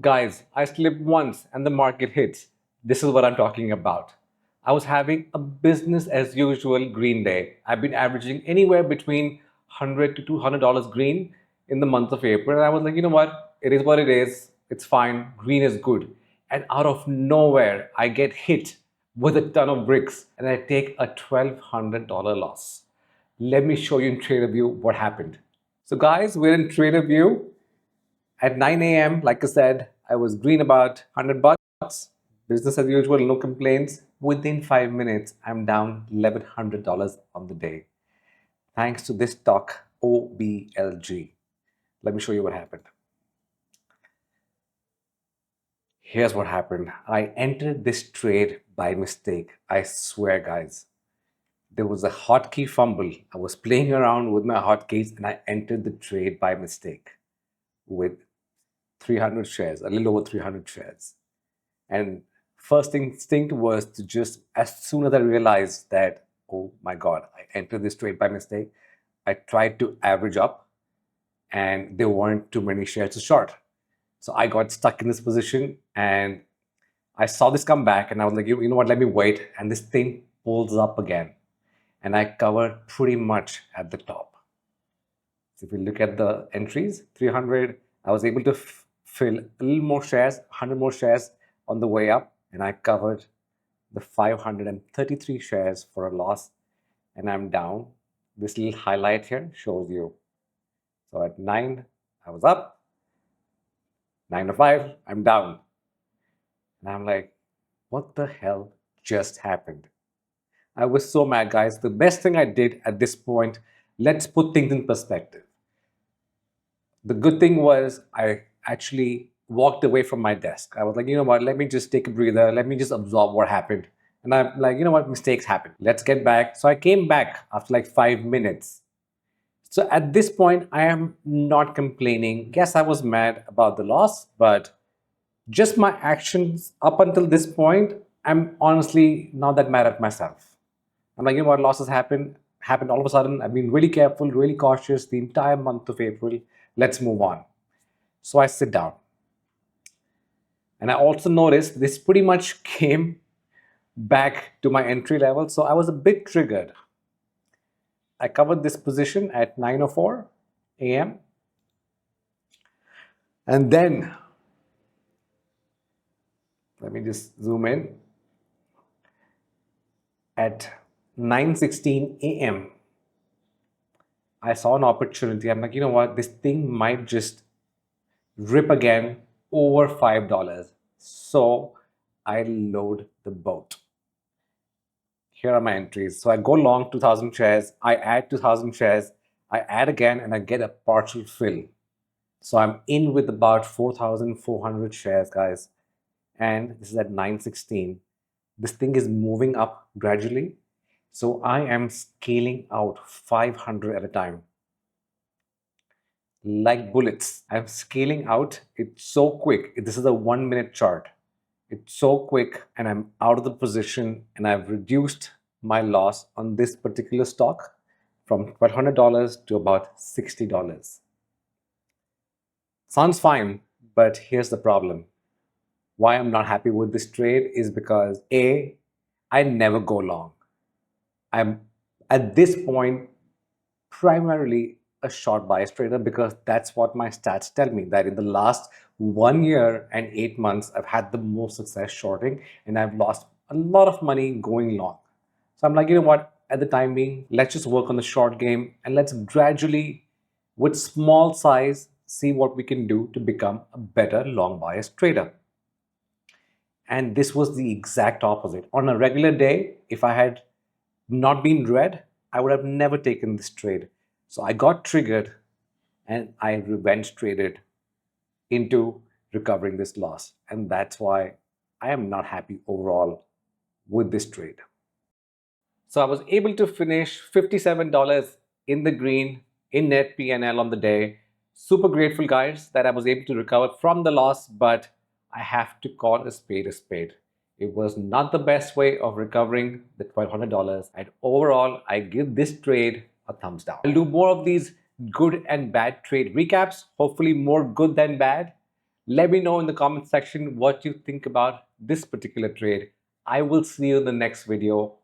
Guys, I slipped once and the market hits. This is what I'm talking about. I was having a business as usual green day. I've been averaging anywhere between 100 to $200 green in the month of April. And I was like, you know what? It is what it is. It's fine. Green is good. And out of nowhere, I get hit with a ton of bricks and I take a $1,200 loss. Let me show you in TraderView what happened. So guys, we're in TraderView at 9 a.m., like I said, I was green about 100 bucks. Business as usual, no complaints. Within 5 minutes, I'm down $1,100 on the day. Thanks to this stock, OBLG. Let me show you what happened. Here's what happened. I entered this trade by mistake. I swear, guys. There was a hotkey fumble. I was playing around with my hotkeys and I entered the trade by mistake with 300 shares, a little over 300 shares. And first instinct was to just, as soon as I realized that, oh my God, I entered this trade by mistake, I tried to average up and there weren't too many shares to short. So I got stuck in this position and I saw this come back and I was like, you know what, let me wait. And this thing pulls up again. And I covered pretty much at the top. So if you look at the entries, 300, I was able to fill a little more shares, 100 more shares on the way up, and I covered the 533 shares for a loss, and I'm down. This little highlight here shows you. So at 9, I was up. 9:05, I'm down. And I'm like, what the hell just happened? I was so mad, guys. The best thing I did at this point, let's put things in perspective. The good thing was I actually walked away from my desk. I was like, you know what, let me just take a breather. Let me just absorb what happened. And I'm like, you know what, mistakes happen. Let's get back. So I came back after like 5 minutes. So at this point, I am not complaining. Yes, I was mad about the loss, but just my actions up until this point, I'm honestly not that mad at myself. I'm like, you know what, losses happened all of a sudden. I've been really careful, really cautious the entire month of April. Let's move on. So I sit down. And I also noticed this pretty much came back to my entry level. So I was a bit triggered. I covered this position at 9:04 a.m. And then, let me just zoom in. At 9:16 a.m., I saw an opportunity. I'm like, you know what? This thing might just rip again over $5. So I load the boat. Here are my entries. So I go long 2000 shares, I add 2000 shares, I add again and I get a partial fill. So I'm in with about 4,400 shares, guys. And this is at 9:16. This thing is moving up gradually. So I am scaling out 500 at a time. Like bullets. I'm scaling out. It's so quick. This is a 1 minute chart. It's so quick and I'm out of the position and I've reduced my loss on this particular stock from $1,200 to about $60. Sounds fine, but here's the problem. Why I'm not happy with this trade is because A, I never go long. I'm at this point primarily a short bias trader because that's what my stats tell me, that in the last 1 year and 8 months, I've had the most success shorting and I've lost a lot of money going long. So I'm like, you know what, at the time being, let's just work on the short game and let's gradually, with small size, see what we can do to become a better long bias trader. And this was the exact opposite. On a regular day, if I had not been red, I would have never taken this trade. So I got triggered and I revenge traded into recovering this loss. And that's why I am not happy overall with this trade. So I was able to finish $57 in the green in net PNL on the day. Super grateful, guys, that I was able to recover from the loss, but I have to call a spade a spade. It was not the best way of recovering the $1,200. And overall, I give this trade a thumbs down. I'll do more of these good and bad trade recaps, hopefully more good than bad. Let me know in the comment section what you think about this particular trade. I will see you in the next video.